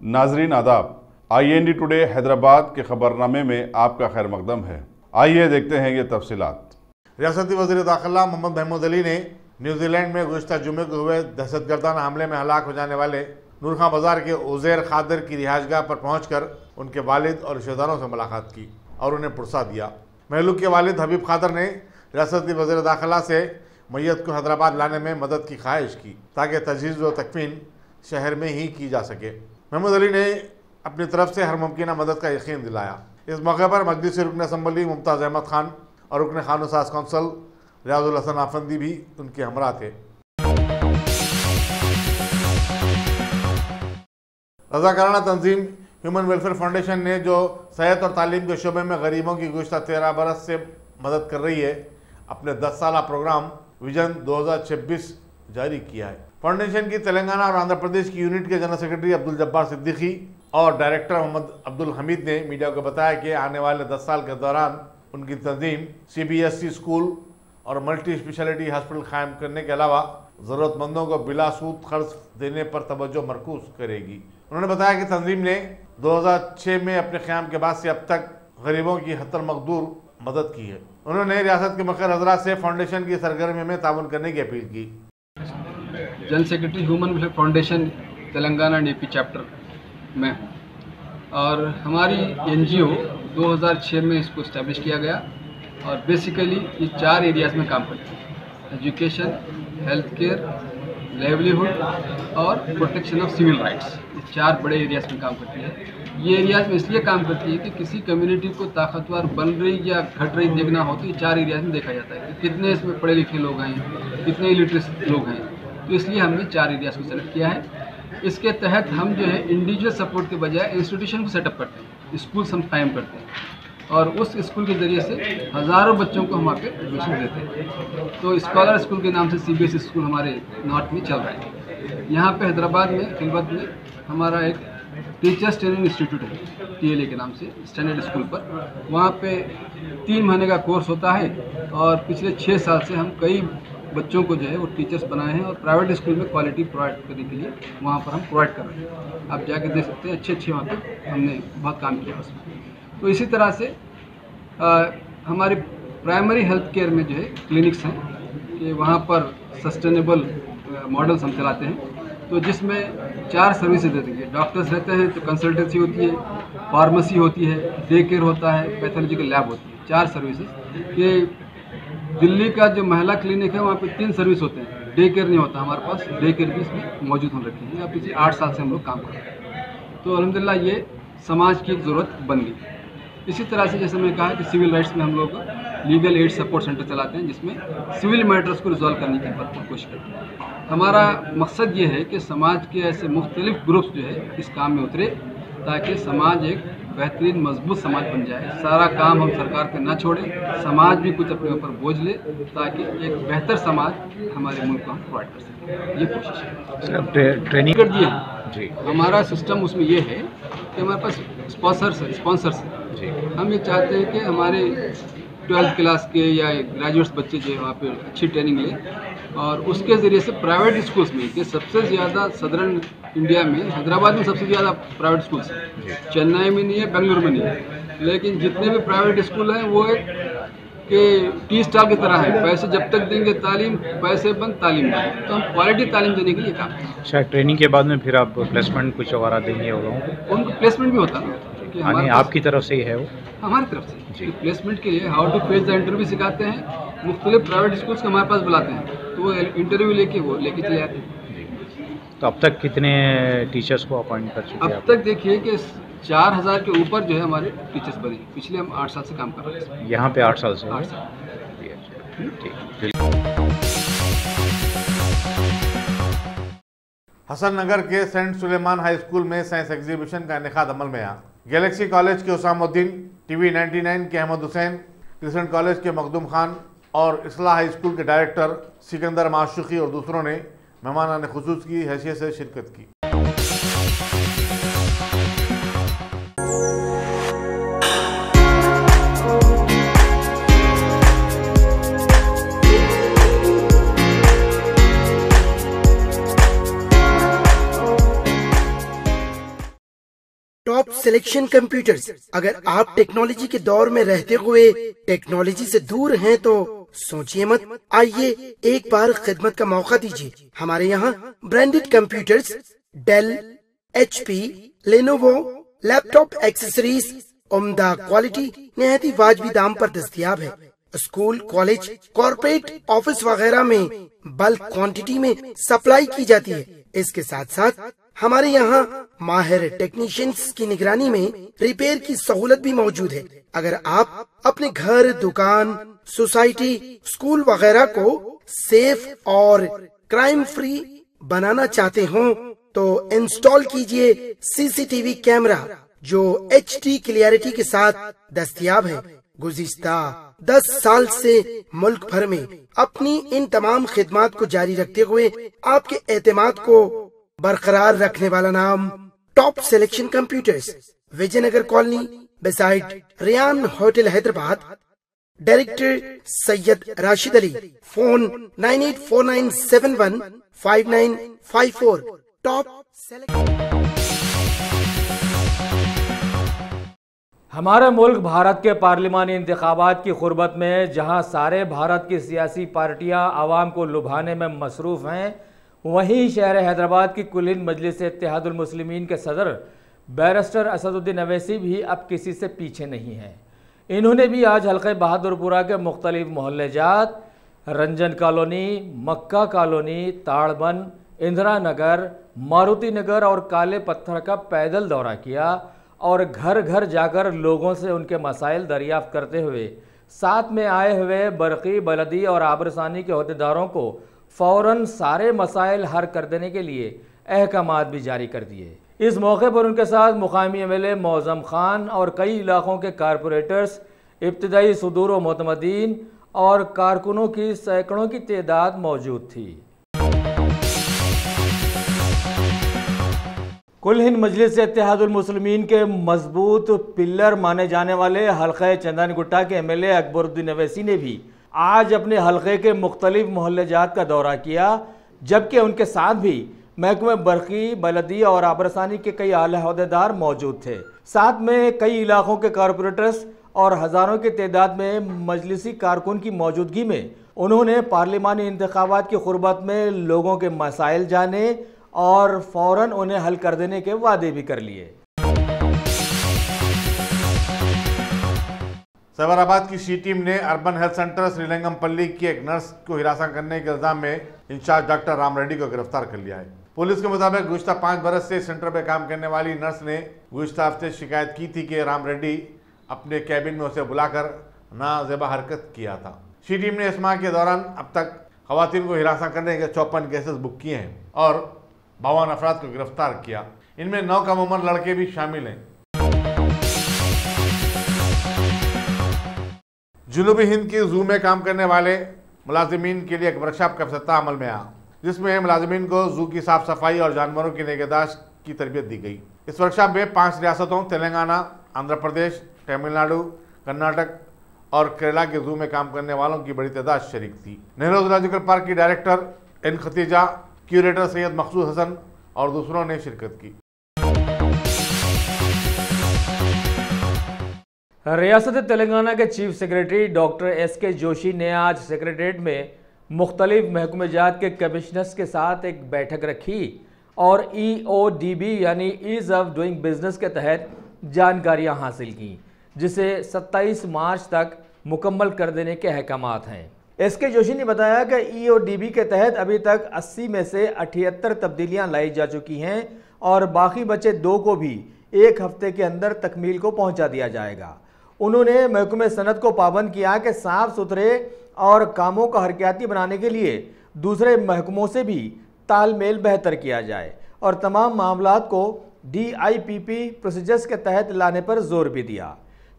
नाजरीन आदाब, IND today Hyderabad के खबरनामे में आपका खैर मकदम है। आइए देखते हैं ये तफसीलात। रियासती वज़ीर दाखिला मोहम्मद महमूद अली ने न्यूजीलैंड में गुज़श्ता जुमे को हुए दहशतगर्दाना हमले में हलाक हो जाने वाले नूर खां बाजार के उज़ैर खादर की रिहाइशगाह पर पहुंचकर उनके वालिद और रिश्तेदारों से मुलाकात की और उन्हें पुरसा दिया। महलूक के वालिद हबीब खादर ने रियासती वज़ीर दाखिला से मैयत को हैदराबाद लाने में मदद की ख्वाहिश की ताकि तजहीज़ व तकफीन शहर में ही की जा सके। महमूद अली ने अपनी तरफ से हर मुमकिन मदद का यकीन दिलाया। इस मौके पर मजलिस रुकन असम्बली मुमताज़ अहमद खान और रुकन खानू साज कौंसल रियाजुल हसन आफंदी भी उनके हमरा थे। रज़ाकाराना तंजीम ह्यूमन वेलफेयर फाउंडेशन ने जो सेहत और तालीम के शोबे में गरीबों की गुज़श्ता 13 बरस से मदद कर रही है, अपने 10 साला प्रोग्राम विजन 2026 जारी किया है। फाउंडेशन की तेलंगाना और आंध्र प्रदेश की यूनिट के जनरल सेक्रेटरी अब्दुल जब्बार सिद्दीकी और डायरेक्टर मोहम्मद अब्दुल हमीद ने मीडिया को बताया कि आने वाले 10 साल के दौरान उनकी तंजीम CBSE स्कूल और मल्टी स्पेशलिटी हॉस्पिटल कायम करने के अलावा ज़रूरतमंदों को बिला सूद खर्च देने पर तवज्जो मरकूज करेगी। उन्होंने बताया कि तंजीम ने 2006 में अपने क़याम के बाद से अब तक गरीबों की हत्तर मकदूर मदद की है। उन्होंने रियासत के मुख्य हज़रात से फाउंडेशन की सरगर्मी में ताउन करने की अपील की। General secretary human welfare foundation Telangana and AP chapter में हूँ और हमारी NGO 2006 में इसको इस्टेब्लिश किया गया और बेसिकली ये 4 एरियाज़ में काम करती है: एजुकेशन, हेल्थ केयर, लाइवलीहुड और प्रोटेक्शन ऑफ सिविल राइट्स। ये 4 बड़े एरियाज़ में काम करती है। ये एरियाज़ में इसलिए काम करती है कि किसी कम्युनिटी को ताकतवर बन रही या घट रही देखना हो तो ये 4 एरियाज़ में देखा जाता है कि कितने इसमें पढ़े लिखे लोग हैं, कितने इलिटरेस लोग हैं। तो इसलिए हमने 4 एरियाज़ को सेलेक्ट किया है। इसके तहत हम जो है इंडिविजुअल सपोर्ट के बजाय इंस्टीट्यूशन को सेटअप करते हैं, स्कूल हम कायम करते हैं और उस स्कूल के ज़रिए से हज़ारों बच्चों को हम वहाँ पे एडमिशन देते हैं। तो स्कॉलर स्कूल के नाम से CBSE स्कूल हमारे नॉर्थ में चल रहा है। यहाँ पे हैदराबाद में खिलवत में हमारा एक टीचर्स ट्रेनिंग इंस्टीट्यूट है, TLA के नाम से, स्टैंडर्ड स्कूल पर। वहाँ पे 3 महीने का कोर्स होता है और पिछले 6 साल से हम कई बच्चों को जो है वो टीचर्स बनाए हैं और प्राइवेट स्कूल में क्वालिटी प्रोवाइड करने के लिए वहाँ पर हम प्रोवाइड कर रहे हैं। आप जाके देख सकते हैं, अच्छे वहाँ पर हमने बहुत काम किया उसमें। तो इसी तरह से हमारी प्राइमरी हेल्थ केयर में जो है क्लिनिक्स हैं कि वहाँ पर सस्टेनेबल मॉडल्स हम चलाते हैं। तो जिसमें 4 सर्विसेज देते हैं। डॉक्टर्स रहते हैं तो कंसल्टेंसी होती है, फार्मेसी होती है, डे केयर होता है, पैथोलॉजिकल लैब होती है। 4 सर्विसेज। ये दिल्ली का जो महिला क्लिनिक है वहाँ पे 3 सर्विस होते हैं, डे केयर नहीं होता हमारे पास। डे केयर भी इसमें मौजूद हम रखे हैं। अब पिछले 8 साल से हम लोग काम कर रहे हैं। तो अल्हम्दुलिल्लाह ये समाज की एक ज़रूरत बन गई। इसी तरह से जैसे मैंने कहा कि सिविल राइट्स में हम लोग लीगल एड सपोर्ट सेंटर चलाते हैं जिसमें सिविल मैटर्स को रिजॉल्व करने की भरपूर कोशिश करते हैं। हमारा मकसद ये है कि समाज के ऐसे मुख्तलिफ ग्रुप्स जो है इस काम में उतरे ताकि समाज एक बेहतरीन मजबूत समाज बन जाए। सारा काम हम सरकार पे ना छोड़ें, समाज भी कुछ अपने ऊपर बोझ ले ताकि एक बेहतर समाज हमारे मुल्क को हम प्रोवाइड कर सकें। ये कोशिश है। ट्रेनिंग कर दिए जी। हमारा सिस्टम उसमें ये है कि हमारे पास स्पॉन्सर्स हैं। हम ये चाहते हैं कि हमारे 12th क्लास के या ग्रेजुएट्स बच्चे जो है वहाँ पे अच्छी ट्रेनिंग लें और उसके ज़रिए से प्राइवेट स्कूल्स में, कि सबसे ज़्यादा सदर्न इंडिया में हैदराबाद में सबसे ज़्यादा प्राइवेट स्कूल्स हैं। चेन्नई में नहीं है, बेंगलुरु में नहीं है, लेकिन जितने भी प्राइवेट स्कूल हैं वो एक के टी स्टॉल की तरह है। पैसे जब तक देंगे तालीम, पैसे बंद तालीम बंद। तो हम क्वालिटी तालीम देने के लिए काम करते हैं। शायद ट्रेनिंग के बाद में फिर आप प्लेसमेंट कुछ वगैरह देंगे वो लोगों को? उनको प्लेसमेंट भी होता है यानी आपकी तरफ से ही है वो? हमारी तरफ से प्लेसमेंट के लिए how to face the interview सिखाते हैं। मुख्तलिफ प्राइवेट स्कूल्स को हमारे पास बुलाते हैं तो वो इंटरव्यू लेके चले जाते हैं। तो अब तक कितने टीचर्स को अपॉइंट कर चुके हैं? अब तक देखिए कि 4000 के ऊपर जो है हमारे टीचर्स बने। पिछले हम 8 साल से काम कर रहे हैं यहाँ पे। 8 साल से? 8 साल। ठीक। हसन नगर के सेंट सुलेमान हाई स्कूल में साइंस एग्जीबिशन का इनेकाद अमल में आया। गैलेक्सी कॉलेज के उसामुद्दीन, TV99 के अहमद हुसैन, क्रिस्टन कॉलेज के मखदूम खान और इस्लाह हाई स्कूल के डायरेक्टर सिकंदर माशुकी और दूसरों ने मेहमानान खुसूस की हैसियत से शिरकत की। Selection computers. अगर आप टेक्नोलॉजी के दौर में रहते हुए टेक्नोलॉजी से दूर हैं तो सोचिए मत, आइए एक बार खिदमत का मौका दीजिए। हमारे यहाँ branded computers Dell, HP, Lenovo, laptop accessories उम्दा क्वालिटी निहायती वाजबी दाम पर दस्तयाब है। स्कूल, कॉलेज, कॉर्पोरेट, ऑफिस वगैरह में बल्क क्वांटिटी में सप्लाई की जाती है। इसके साथ साथ हमारे यहाँ माहिर टेक्नीशियंस की निगरानी में रिपेयर की सहूलत भी मौजूद है। अगर आप अपने घर, दुकान, सोसाइटी, स्कूल वगैरह को सेफ और क्राइम फ्री बनाना चाहते हो तो इंस्टॉल कीजिए CCTV कैमरा जो HD क्लियरिटी के साथ दस्तयाब है। गुज़िश्ता 10 साल से मुल्क भर में अपनी इन तमाम खिदमात को जारी रखते हुए आपके एतमाद को बरकरार रखने वाला नाम top selection computers, Vijaynagar colony beside Riyan hotel Hyderabad. Director Syed Rashid Ali. Phone 9849715954। Top हमारा मुल्क भारत के पार्लिमानी इंतखाबात की खुर्बत में जहां सारे भारत की सियासी पार्टियां आवाम को लुभाने में मसरूफ़ हैं, वहीं शहर हैदराबाद की कुल हिंद मजलिस इत्तेहादुल मुस्लिमीन के सदर बैरिस्टर असदुद्दीन अवैसी भी अब किसी से पीछे नहीं हैं। इन्होंने भी आज हल्के बहादुरपुरा के मुख्तलिफ मोहल्ले जात, रंजन कॉलोनी, मक्का कॉलोनी, ताड़बन, इंदिरा नगर, मारुति नगर और काले पत्थर का पैदल दौरा किया और घर घर जाकर लोगों से उनके मसाइल दरियाफ्त करते हुए साथ में आए हुए बरक़ी, बलदी और आबरसानी के अहदेदारों को फ़ौरन सारे मसाइल हल कर देने के लिए अहकामात भी जारी कर दिए। इस मौके पर उनके साथ मुकामी MLA मौज़म खान और कई इलाकों के कारपोरेटर्स, इब्तदाई सुदूर व मोतमदीन और कारकुनों की सैकड़ों की तादाद मौजूद थी। कुल हिंद मजलिस इत्तेहादुल मुस्लिमीन के मजबूत पिल्लर माने जाने वाले हल्के चंदन गुट्टा के MLA अकबरुद्दीन अवैसी ने भी आज अपने हल्के के मुख्तलिफ मोहल्ले जात का दौरा किया, जबकि उनके साथ भी महकमे बरक़ी, बलदी और आबरसानी के कई आला अहदेदार मौजूद थे। साथ में कई इलाकों के कारपोरेटर्स और हज़ारों की तादाद में मजलिसी कारकुन की मौजूदगी में उन्होंने पार्लिमानी इंतखाबात की खुर्बत में लोगों के मसाइल जाने और फ़ौरन उन्हें हल कर देने के वादे भी कर लिए। सैबराबाद की सी टीम ने अर्बन हेल्थ सेंटर श्रीलिंगमपल्ली की एक नर्स को हिरासत करने के इल्जाम में इंचार्ज डॉक्टर राम रेड्डी को गिरफ्तार कर लिया है। पुलिस के मुताबिक गुज़िश्ता 5 बरस से सेंटर पर काम करने वाली नर्स ने गुज़िश्ता हफ्ते शिकायत की थी कि राम रेड्डी अपने कैबिन में उसे बुलाकर नाजेबा हरकत किया था। सी टीम ने इस माह के दौरान अब तक खवातीन को हिरासत करने के 54 केसेस बुक किए हैं और 52 अफराद को गिरफ्तार किया। इनमें 9 कम उम्र लड़के भी शामिल हैं। जनूबी हिंद के जू में काम करने वाले मुलाजिमीन के लिए एक वर्कशॉप का इफ्तिताह अमल में आया, जिसमें मुलाजिमीन को जू की साफ सफाई और जानवरों की निगहदाश्त की तरबियत दी गई। इस वर्कशॉप में 5 रियासतों तेलंगाना, आंध्र प्रदेश, तमिलनाडु, कर्नाटक और केरला के जू में काम करने वालों की बड़ी तादाद शरीक थी। नेहरू जूलॉजिकल पार्क की director N Khatija, curator Syed Maqsood Hasan और दूसरों ने शिरकत की। रियासत तेलंगाना के chief secretary doctor SK Joshi ने आज सेक्रेटरीट में मुख्तलिफ महकमे जात के कमिश्नर्स के साथ एक बैठक रखी और EODB यानी ईज़ ऑफ डूइंग बिजनेस के तहत जानकारियां हासिल की, जिसे 27 मार्च तक मुकम्मल कर देने के अहकामात हैं। SK जोशी ने बताया कि EODB के तहत अभी तक 80 में से 78 तब्दीलियां लाई जा चुकी हैं और बाकी बचे 2 को भी 1 हफ्ते के अंदर तकमील को पहुंचा दिया जाएगा। उन्होंने महकमे सनत को पाबंद किया कि साफ सुथरे और कामों को हरकियाती बनाने के लिए दूसरे महकमों से भी तालमेल बेहतर किया जाए और तमाम मामलात को DIPP प्रोसीजर्स के तहत लाने पर जोर भी दिया।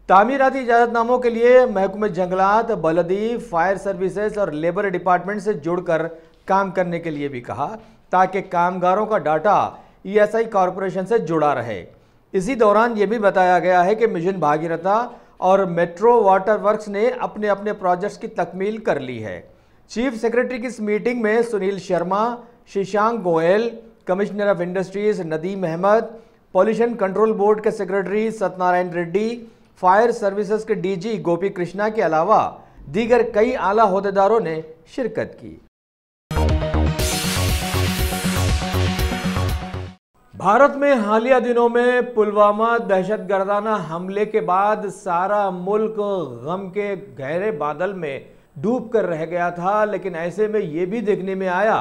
तामीराती इजाज़तनामों के लिए महकमे जंगलात, बलदी, फायर सर्विसेज और लेबर डिपार्टमेंट से जुड़कर काम करने के लिए भी कहा, ताकि कामगारों का डाटा ESI कॉरपोरेशन से जुड़ा रहे। इसी दौरान ये भी बताया गया है कि मिशन भागीरथा और मेट्रो वाटर वर्क्स ने अपने अपने प्रोजेक्ट्स की तकमील कर ली है। चीफ सेक्रेटरी की इस मीटिंग में Sunil Sharma, Shashank Goyal, commissioner of industries Nadeem Ahmed, pollution control board के secretary Satyanarayana Reddy, fire services के डीजी गोपी कृष्णा के अलावा दीगर कई आला ओहदेदारों ने शिरकत की। भारत में हालिया दिनों में पुलवामा दहशतगर्दाना हमले के बाद सारा मुल्क गम के गहरे बादल में डूब कर रह गया था, लेकिन ऐसे में ये भी देखने में आया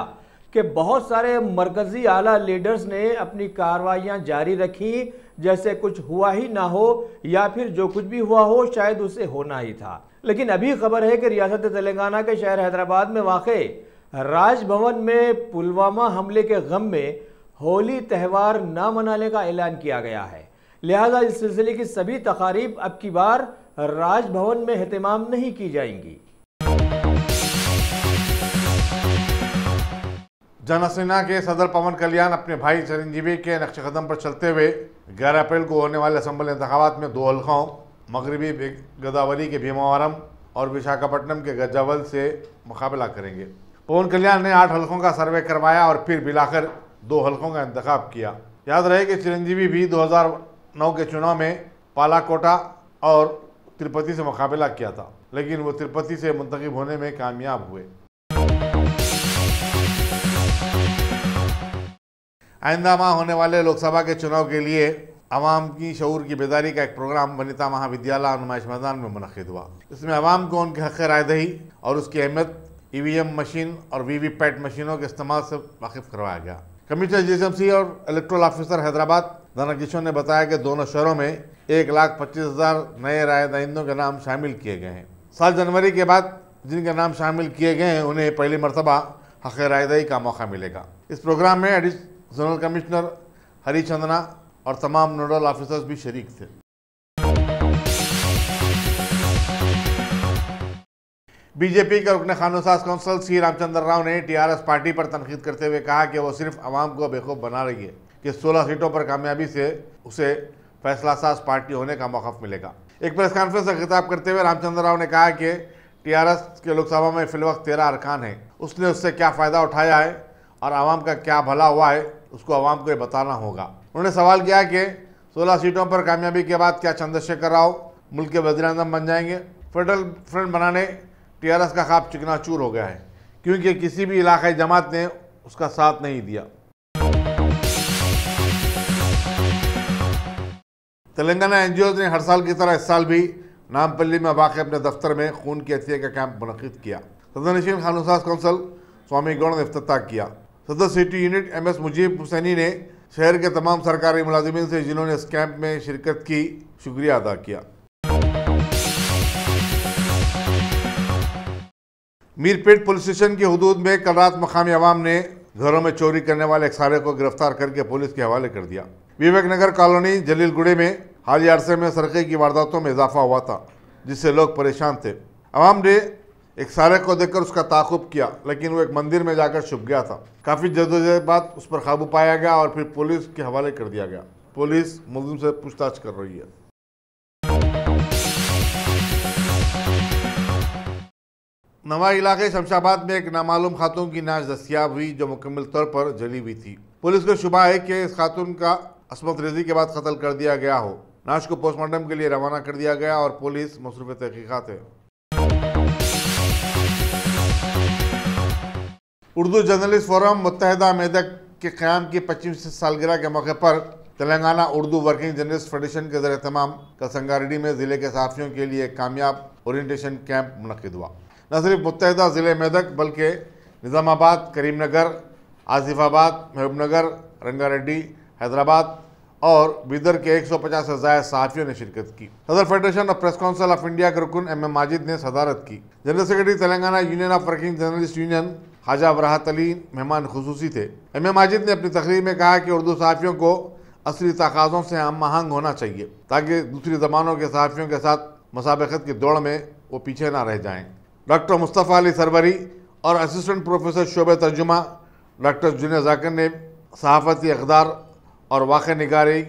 कि बहुत सारे मरकजी आला लीडर्स ने अपनी कार्रवाइयां जारी रखी, जैसे कुछ हुआ ही ना हो या फिर जो कुछ भी हुआ हो शायद उसे होना ही था। लेकिन अभी खबर है कि रियासत तेलंगाना के शहर हैदराबाद में वाक़े राजभवन में पुलवामा हमले के गम में होली त्यौहार न मनाने का ऐलान किया गया है। लिहाजा इस सिलसिले की सभी तकारीब अब की बार राजभवन में एहतमाम नहीं की जाएंगी। जनसेना के सदर पवन कल्याण अपने भाई चिरंजीवी के नक्शे कदम पर चलते हुए 11 अप्रैल को होने वाले असम्बली इंतखाबात में 2 हल्कों मगरबी गोदावरी के भीमावरम और विशाखापट्टनम के गज्जावल से मुकाबला करेंगे। पवन कल्याण ने 8 हल्कों का सर्वे करवाया और फिर मिलाकर 2 हल्कों का इंतखाब किया। याद रहे कि चिरंजीवी भी 2009 के चुनाव में पालाकोटा और तिरुपति से मुकाबला किया था, लेकिन वो तिरुपति से मुंतखब होने में कामयाब हुए। आइंदा माह होने वाले लोकसभा के चुनाव के लिए आवाम की शऊर की बेदारी का एक प्रोग्राम वनिता महाविद्यालय नुमाइश मैदान में मुनक़िद हुआ। इसमें आवाम को उनके हक़ रायदही और उसकी अहमियत, EVM मशीन और VVPAT मशीनों के इस्तेमाल से वाकिफ़ करवाया गया। कमिश्नर GSMC और इलेक्टोरल ऑफिसर हैदराबाद दाना किशोर ने बताया कि दोनों शहरों में 1,25,000 नए राय दहिंदों के नाम शामिल किए गए हैं। साल जनवरी के बाद जिनके नाम शामिल किए गए हैं उन्हें पहली मरतबा हक़ रायदही का मौका मिलेगा। इस प्रोग्राम में एडिशनल कमिश्नर हरिचंदना और तमाम नोडल ऑफिसर्स भी शरीक थे। बीजेपी के रुकन कानून-साज कौंसिल सी रामचंद्र राव ने TRS पार्टी पर तनकीद करते हुए कहा कि वो सिर्फ आवाम को बेवकूफ़ बना रही है कि 16 सीटों पर कामयाबी से उसे फैसला साज पार्टी होने का मौका मिलेगा। एक प्रेस कॉन्फ्रेंस से खिताब करते हुए रामचंद्र राव ने कहा कि TRS के लोकसभा में फिलवक्त 13 अरकान हैं, उसने उससे क्या फ़ायदा उठाया है और आवाम का क्या भला हुआ है उसको आवाम को ये बताना होगा। उन्होंने सवाल किया कि 16 सीटों पर कामयाबी के बाद क्या चंद्रशेखर राव मुल्क के वज़ीर-ए-आज़म बन जाएंगे। फेडरल फ्रंट बनाने TRS का ख्वाब चिकनाचूर हो गया है क्योंकि किसी भी इलाकाई जमात ने उसका साथ नहीं दिया। तेलंगाना NGOs ने हर साल की तरह इस साल भी नामपल्ली में वाक़ अपने दफ्तर में खून की अतिया का कैंप मुनक़िद किया। सदरनशीन कानून-साज कौंसिल स्वामी गौड़ ने इफ्तिताह किया। सदर city unit MS Mujeeb Hussaini ने शहर के तमाम सरकारी मुलाजिमीन से जिन्होंने इस कैंप में शिरकत की शुक्रिया अदा किया। मीरपेट पुलिस स्टेशन की हुदूद में कल रात मकामी अवाम ने घरों में चोरी करने वाले एक सारे को गिरफ्तार करके पुलिस के हवाले कर दिया। विवेक नगर कॉलोनी जलीलगुड़े में हालिया अरसे में सरक़े की वारदातों में इजाफा हुआ था, जिससे लोग परेशान थे। अवाम ने एक सारे को देखकर उसका ताक़ुब किया, लेकिन वो एक मंदिर में जाकर छुप गया था। काफ़ी जद्दोजहद बाद उस पर काबू पाया गया और फिर पुलिस के हवाले कर दिया गया। पुलिस मुलजिम से पूछताछ कर रही है। नवा इलाके शमशाबाद में एक नामालूम खातून की नाश दस्तियाब हुई जो मुकम्मल तौर पर जली हुई थी। पुलिस को शुबा है कि इस खातून का अस्मत रेजी के बाद कत्ल कर दिया गया हो। नाश को पोस्टमार्टम के लिए रवाना कर दिया गया और पुलिस मसरूफ़ तहक़ीक़ात है। उर्दू जर्नलिस्ट फोरम मुत्तहिदा मेदक के क़याम की 25वीं सालगिरह के मौके पर Telangana Urdu working journalist federation के ज़रिए तमाम कल संगारेड्डी में ज़िले के सहाफ़ियों के लिए कामयाब ओरिएंटेशन कैंप मुनक़िद हुआ। न सिर्फ मुत्तहिदा ज़िले मेदक बल्कि निज़ामाबाद, करीमनगर, आसिफाबाद, महबूबनगर, रंगारेड्डी, हैदराबाद और बीदर के 150 से ज़ायद सहाफ़ियों ने शिरकत की। सदर federation of press council of India के रुकन MM माजिद ने सदारत की। General secretary Telangana union of working journalist union Khwaja Barahat Ali मेहमान खुसूसी थे। MM माजिद ने अपनी तकरीर में कहा कि उर्दू सहाफ़ियों को असली तकाज़ों से हम आहंग होना चाहिए ताकि दूसरी ज़बानों के सहाफ़ियों के साथ मुसाबक़त की दौड़ में वो पीछे ना रह जाएँ। डॉक्टर मुस्तफ़ा अली सरवरी और असिस्टेंट प्रोफेसर शोबे तर्जुमा डॉक्टर जुनेद ज़ाकिर ने सहाफ़ती इक़दार और वाक़ निगारी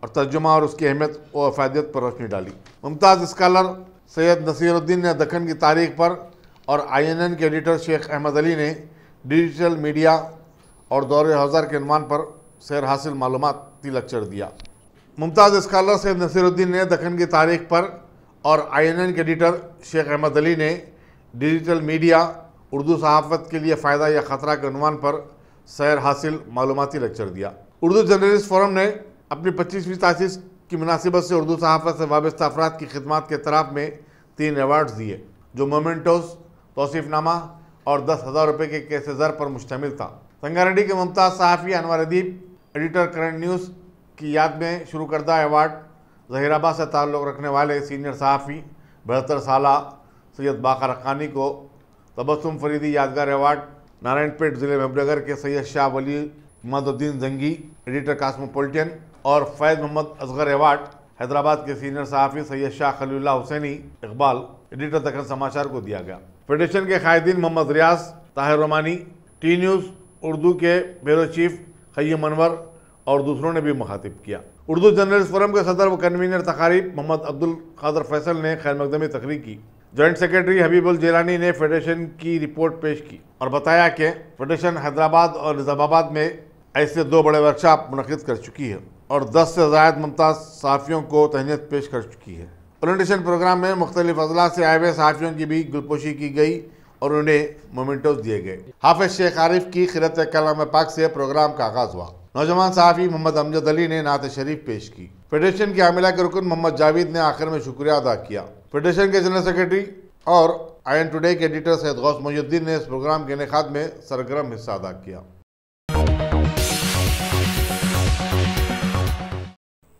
और तर्जुमा और उसकी अहमियत व अफादियत पर रोशनी डाली। मुमताज़ स्कॉलर सैयद नसीरुद्दीन ने दक्कन की तारीख़ पर और INN के एडिटर शेख अहमद अली ने डिजिटल मीडिया और दौरे हज़र के उन्वान पर सैर हासिल मालूमाती लेक्चर दिया। मुमताज़ स्कॉलर सैयद नसीरुद्दीन ने दक्कन की तारीख पर और INN के एडिटर शेख अहमद अली ने डिजिटल मीडिया उर्दू सहाफ़त के लिए फ़ायदा या ख़तरा के उन्वान पर सैर हासिल मालूमाती लेक्चर दिया। उर्दू जर्नलिस्ट फोरम ने अपनी 25वीं तासीस की मुनासिबत से उर्दू सहाफ़त से वाबस्ता अफराद की खिदमत के तरफ में 3 अवार्ड्स दिए, जो मोमेंटोस, तौसीफ़नामा और 10,000 रुपये के केस ज़र पर मुश्तमिल था। संगारेड्डी के मुमताज़ सहाफ़ी अनवर अदीब एडिटर करंट न्यूज़ की याद में शुरू करदा अवार्ड, ज़हीराबाद से ताल्लुक़ रखने वाले सीनियर सहाफ़ी 72 साला सैयद बाकर हक़ानी को तबस्सुम फरीदी यादगार अवार्ड, नारायणपेट ज़िले महबूबनगर के सैयद शाह वली इमादुद्दीन जंगी एडिटर कॉस्मोपॉलिटन और फैज़ मोहम्मद असगर अवार्ड हैदराबाद के सीनियर सहाफ़ी सैयद शाह खलीलुल्लाह हुसैनी इकबाल एडिटर दक्कन समाचार को दिया गया। फेडरेशन के कायदीन मोहम्मद रियाज, ताहिर रोमानी, टी न्यूज़ उर्दू के ब्यूरो चीफ खय्यम अनवर और दूसरों ने भी मुखातिब किया। उर्दू जर्नलिस्ट फोरम के सदर व कन्वीनर तकारीब मोहम्मद अब्दुल कादर फैसल ने खैर मकदमी तकरीर की। जॉइंट सेक्रेटरी हबीबुल जेलानी ने फेडरेशन की रिपोर्ट पेश की और बताया कि फेडरेशन हैदराबाद और निज़ामाबाद में ऐसे 2 बड़े वर्कशॉप मुनक़िद कर चुकी है और 10 से ज़ायद मुमताज़ सहाफ़ियों को तहनीत पेश कर चुकी है। ओरिएंटेशन प्रोग्राम में मुख्तलिफ अज़ला से आए हुए सहाफ़ियों की भी गुलपोशी की गई और उन्हें मोमेंटोस दिए गए। हाफिज़ शेख आरिफ की क़िरात कलाम पाक से प्रोग्राम का आगाज़ हुआ। नौजवान सहाफ़ी मोहम्मद अमजद अली ने नात शरीफ पेश की। फेडरेशन के आमिला के रुकन मोहम्मद जावेद ने आखिर में शुक्रिया अदा किया। फेडरेशन के जनरल सेक्रेटरी और IN टुडे के एडिटर सैयद गौस मोहिउद्दीन ने इस प्रोग्राम के इनेकाद में सरगर्म हिस्सा अदा किया।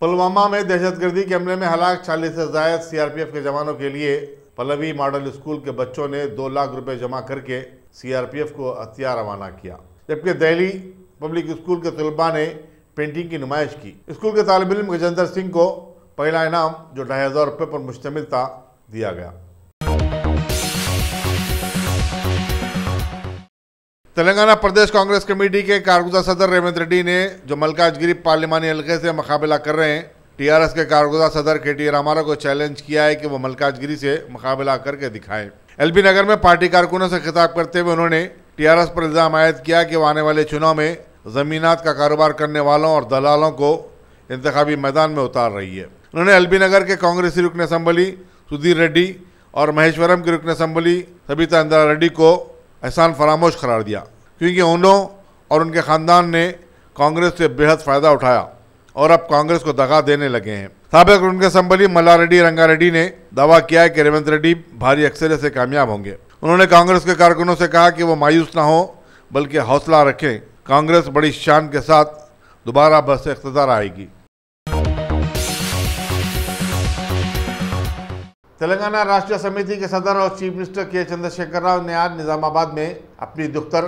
पुलवामा में दहशतगर्दी के हमले में हलाक 40 से ज़ायद CRPF के जवानों के लिए पल्लवी मॉडल स्कूल के बच्चों ने 2 लाख रुपए जमा करके CRPF को हथियार रवाना किया, जबकि दिल्ली पब्लिक स्कूल के तलबा ने पेंटिंग की नुमाइश की। स्कूल के तालिब इल्म गजेंद्र सिंह को पहला इनाम, जो 2,500 रुपये पर मुश्तमिल था, दिया गया। तेलंगाना प्रदेश कांग्रेस कमेटी के कारगुज़ार सदर रेवंत रेड्डी ने, जो मल्काजगिरी पार्लिमानी हल्के से मुकाबला कर रहे हैं, TRS के कारगुज़ार सदर KT रामाराव को चैलेंज किया है कि वो मल्काजगिरी से मुकाबला करके दिखाएं। LB नगर में पार्टी कारकुनों से खिताब करते हुए उन्होंने TRS पर इल्ज़ाम आयद किया कि वो आने वाले चुनाव में ज़मीनात का कारोबार करने वालों और दलालों को इंतखाबी मैदान में उतार रही है। उन्होंने LB नगर के कांग्रेसी रुकन असम्बली सुधीर रेड्डी और महेश्वरम के रुकन असम्बली सबिता इंदिरा रेड्डी को एहसान फरामोश करार दिया, क्योंकि उन्हों और उनके ख़ानदान ने कांग्रेस से बेहद फ़ायदा उठाया और अब कांग्रेस को दगा देने लगे हैं। साबिक़ रुकन असम्बली मल्ला रेड्डी रंगारेड्डी ने दावा किया है कि रेवंत रेड्डी भारी अक्सरियत से कामयाब होंगे। उन्होंने कांग्रेस के कारकुनों से कहा कि वो मायूस ना हो, बल्कि हौसला रखें। कांग्रेस बड़ी शान के साथ दोबारा बस इख्तिदार आएगी। तेलंगाना राष्ट्रीय समिति के सदर और चीफ मिनिस्टर के चंद्रशेखर राव ने आज निज़ामाबाद में अपनी दफ्तर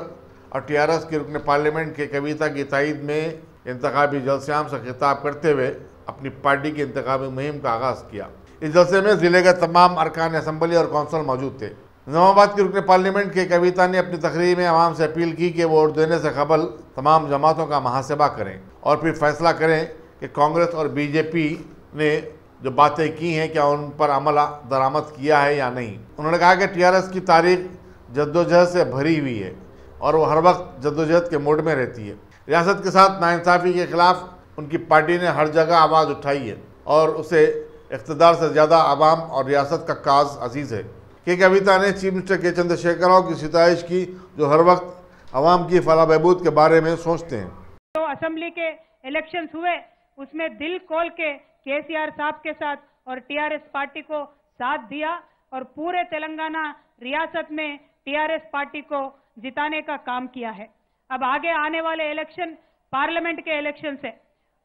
और TRS के रुकन पार्लियामेंट के कविता की तायद में इंतखाबी जलसेआम से खिताब करते हुए अपनी पार्टी की इंतखाबी मुहिम का आगाज़ किया। इस जलसे में ज़िले के तमाम अरकान असम्बली और कौंसल मौजूद थे। निज़ामाबाद के रुकन पार्लियामेंट के कविता ने अपनी तकरीर में आवाम से अपील की कि वो वोट देने से कबल तमाम जमातों का मुहासबा करें और फिर फैसला करें कि कांग्रेस और BJP ने जो बातें की हैं क्या उन पर अमल दरामद किया है या नहीं। उन्होंने कहा कि TRS की तारीख जद्दोजहद से भरी हुई है और वो हर वक्त जद्दोजहद के मोड में रहती है। रियासत के साथ नाइंसाफ़ी के ख़िलाफ़ उनकी पार्टी ने हर जगह आवाज़ उठाई है और उसे इक़्तिदार से ज़्यादा आवाम और रियासत का काज अजीज़ है। के कविता ने चीफ मिनिस्टर के चंद्रशेखर राव की सिताइश की, जो हर वक्त आवाम की फलाह बहबूद के बारे में सोचते हैं। तो असम्बली के इलेक्शंस हुए, उसमें दिल खोल के KCR साहब के साथ और TRS पार्टी को साथ दिया और पूरे तेलंगाना रियासत में TRS पार्टी को जिताने का काम किया है। अब आगे आने वाले इलेक्शन पार्लियामेंट के इलेक्शन है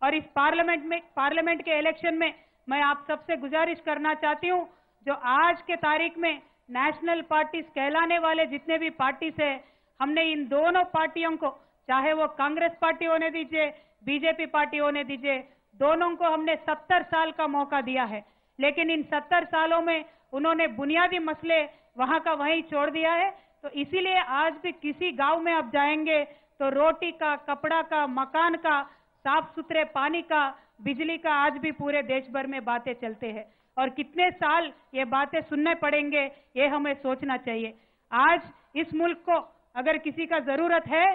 और इस पार्लियामेंट के इलेक्शन में मैं आप सबसे गुजारिश करना चाहती हूं, जो आज के तारीख में नेशनल पार्टीज कहलाने वाले जितने भी पार्टीज है, हमने इन दोनों पार्टियों को, चाहे वो कांग्रेस पार्टी होने दीजिए, BJP पार्टी होने दीजिए, दोनों को हमने 70 साल का मौका दिया है। लेकिन इन 70 सालों में उन्होंने बुनियादी मसले वहां का वहीं छोड़ दिया है। तो इसीलिए आज भी किसी गांव में आप जाएंगे तो रोटी का, कपड़ा का, मकान का, साफ सुथरे पानी का, बिजली का आज भी पूरे देश भर में बातें चलते हैं और कितने साल ये बातें सुनने पड़ेंगे, ये हमें सोचना चाहिए। आज इस मुल्क को अगर किसी का जरूरत है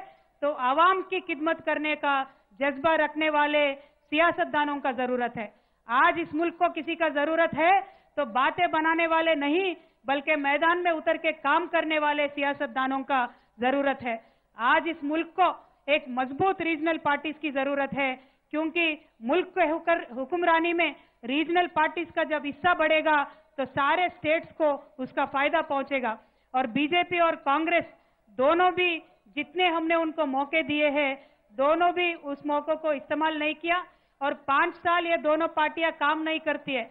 तो आवाम की खिदमत करने का जज्बा रखने वाले सियासतदानों का जरूरत है। आज इस मुल्क को किसी का जरूरत है तो बातें बनाने वाले नहीं, बल्कि मैदान में उतर के काम करने वाले सियासतदानों का जरूरत है। आज इस मुल्क को एक मजबूत रीजनल पार्टीज की जरूरत है, क्योंकि मुल्क के हुक्मरानी में रीजनल पार्टीज का जब हिस्सा बढ़ेगा तो सारे स्टेट्स को उसका फायदा पहुंचेगा। और बीजेपी और कांग्रेस दोनों भी जितने हमने उनको मौके दिए हैं, दोनों भी उस मौकों को इस्तेमाल नहीं किया। और 5 साल ये दोनों पार्टियां काम नहीं करती है,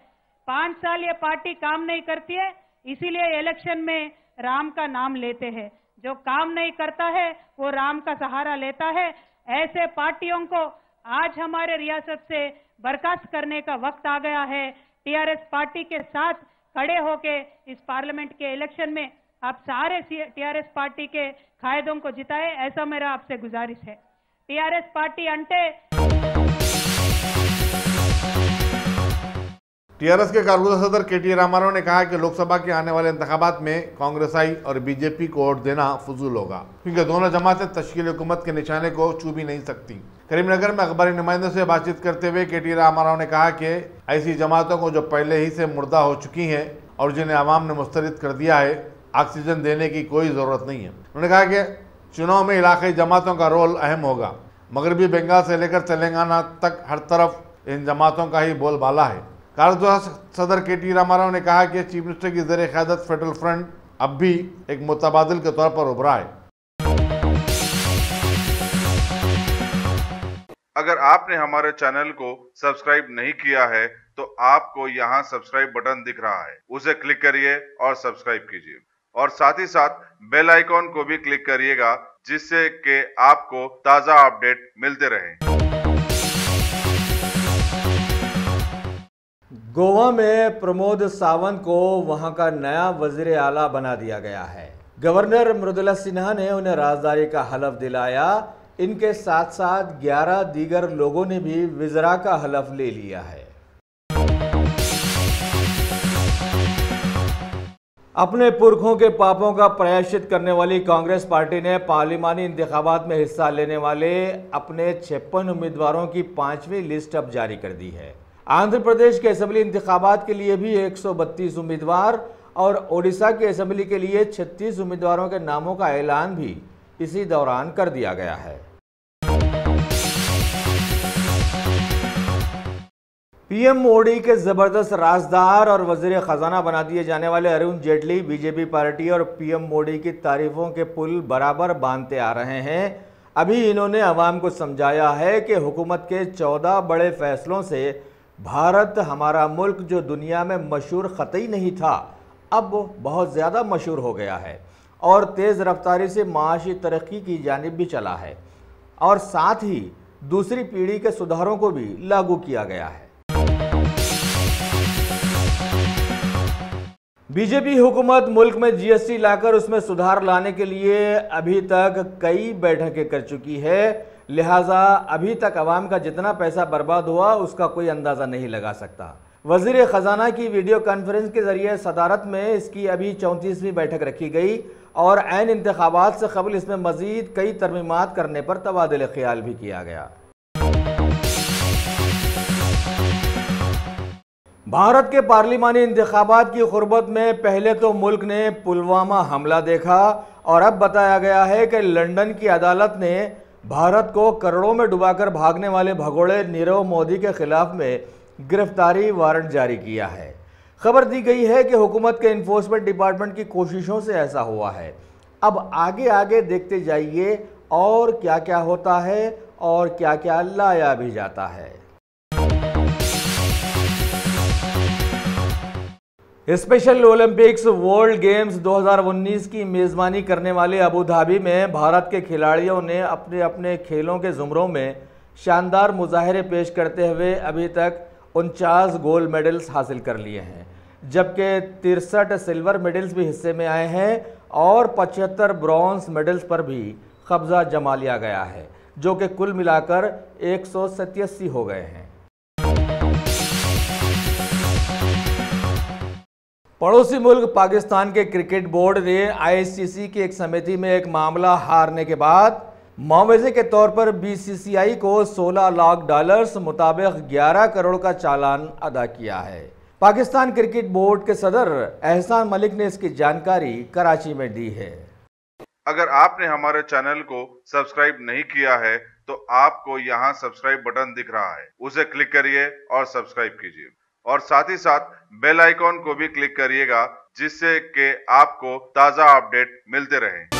5 साल ये पार्टी काम नहीं करती है, इसीलिए इलेक्शन में राम का नाम लेते हैं। जो काम नहीं करता है वो राम का सहारा लेता है। ऐसे पार्टियों को आज हमारे रियासत से बर्खास्त करने का वक्त आ गया है। टीआरएस पार्टी के साथ खड़े होके इस पार्लियामेंट के इलेक्शन में आप सारे टीआरएस पार्टी के कायदों को जिताए, ऐसा मेरा आपसे गुजारिश है। टीआरएस पार्टी अंटे टीआरएस के कारगुजार सदर केटी रामाराव ने कहा कि लोकसभा के आने वाले इंतखाबात में कांग्रेसाई और बीजेपी को वोट देना फजूल होगा, क्योंकि दोनों जमातें तश्कील हुकूमत के निशाने को छू भी नहीं सकती। करीमनगर में अखबारी नुमाइंदों से बातचीत करते हुए केटी रामाराव ने कहा कि ऐसी जमातों को जो पहले ही से मुर्दा हो चुकी हैं और जिन्हें आवाम ने मुस्तरद कर दिया है, ऑक्सीजन देने की कोई ज़रूरत नहीं है। उन्होंने कहा कि चुनाव में इलाकाई जमातों का रोल अहम होगा। मगरबी बंगाल से लेकर तेलंगाना तक हर तरफ इन जमातों का ही बोलबाला है। कारगुजार सदर केटी रामाराव ने कहा कि चीफ मिनिस्टर की ज़रिए क़यादत फेडरल फ्रंट अब भी एक मुतबादिल के तौर पर उभरा है। अगर आपने हमारे चैनल को सब्सक्राइब नहीं किया है तो आपको यहाँ सब्सक्राइब बटन दिख रहा है, उसे क्लिक करिए और सब्सक्राइब कीजिए, और साथ ही साथ बेल आइकॉन को भी क्लिक करिएगा, जिससे कि आपको ताज़ा अपडेट मिलते रहें। गोवा में प्रमोद सावंत को वहां का नया वजीर आला बना दिया गया है। गवर्नर मृदुला सिन्हा ने उन्हें राजदारी का हलफ दिलाया। इनके साथ साथ 11 दीगर लोगों ने भी विज़रा का हलफ ले लिया है। अपने पुरखों के पापों का प्रायश्चित करने वाली कांग्रेस पार्टी ने पार्लिमानी इंतखाबात में हिस्सा लेने वाले अपने 56 उम्मीदवारों की 5वीं लिस्ट अब जारी कर दी है। आंध्र प्रदेश के असेंबली इंतखाबात के लिए भी 132 उम्मीदवार और ओडिशा के असेंबली के लिए 36 उम्मीदवारों के नामों का ऐलान भी इसी दौरान कर दिया गया है। पीएम मोदी के जबरदस्त राजदार और वजीर खजाना बना दिए जाने वाले अरुण जेटली बीजेपी पार्टी और पीएम मोदी की तारीफों के पुल बराबर बांधते आ रहे हैं। अभी इन्होंने अवाम को समझाया है कि हुकूमत के 14 बड़े फैसलों से भारत हमारा मुल्क जो दुनिया में मशहूर कतई नहीं था, अब बहुत ज़्यादा मशहूर हो गया है और तेज़ रफ्तारी से माशी तरक्की की जानिब भी चला है, और साथ ही दूसरी पीढ़ी के सुधारों को भी लागू किया गया है। बीजेपी हुकूमत मुल्क में जीएसटी लाकर उसमें सुधार लाने के लिए अभी तक कई बैठकें कर चुकी है, लिहाजा अभी तक अवाम का जितना पैसा बर्बाद हुआ उसका कोई अंदाज़ा नहीं लगा सकता। वज़ीर ख़जाना की वीडियो कॉन्फ्रेंस के ज़रिए सदारत में इसकी अभी 34वीं बैठक रखी गई और ऐन इंतखाबात से कबल इसमें मज़ीद कई तरमीमात करने पर तबादुल ख्याल भी किया गया। भारत के पार्लिमानी इंतखाबात की खुर्बत में पहले तो मुल्क ने पुलवामा हमला देखा और अब बताया गया है कि लंदन की अदालत ने भारत को करोड़ों में डुबाकर भागने वाले भगोड़े नीरव मोदी के खिलाफ में गिरफ्तारी वारंट जारी किया है। खबर दी गई है कि हुकूमत के इन्फोर्समेंट डिपार्टमेंट की कोशिशों से ऐसा हुआ है। अब आगे आगे देखते जाइए और क्या क्या होता है और क्या क्या लाया भी जाता है। स्पेशल ओलंपिक्स वर्ल्ड गेम्स 2019 की मेज़बानी करने वाले अबू धाबी में भारत के खिलाड़ियों ने अपने अपने खेलों के ज़ुमरों में शानदार मुजाहरे पेश करते हुए अभी तक 49 गोल्ड मेडल्स हासिल कर लिए हैं, जबकि 63 सिल्वर मेडल्स भी हिस्से में आए हैं और 75 ब्रॉन्ज मेडल्स पर भी कब्जा जमा लिया गया है, जो कि कुल मिलाकर 187 हो गए हैं। पड़ोसी मुल्क पाकिस्तान के क्रिकेट बोर्ड ने आईसीसी की एक समिति में एक मामला हारने के बाद मुआवजे के तौर पर बीसीसीआई को $16 लाख मुताबिक 11 करोड़ का चालान अदा किया है। पाकिस्तान क्रिकेट बोर्ड के सदर एहसान मलिक ने इसकी जानकारी कराची में दी है। अगर आपने हमारे चैनल को सब्सक्राइब नहीं किया है तो आपको यहाँ सब्सक्राइब बटन दिख रहा है, उसे क्लिक करिए और सब्सक्राइब कीजिए और साथ ही साथ बेल आइकॉन को भी क्लिक करिएगा जिससे कि आपको ताज़ा अपडेट मिलते रहें।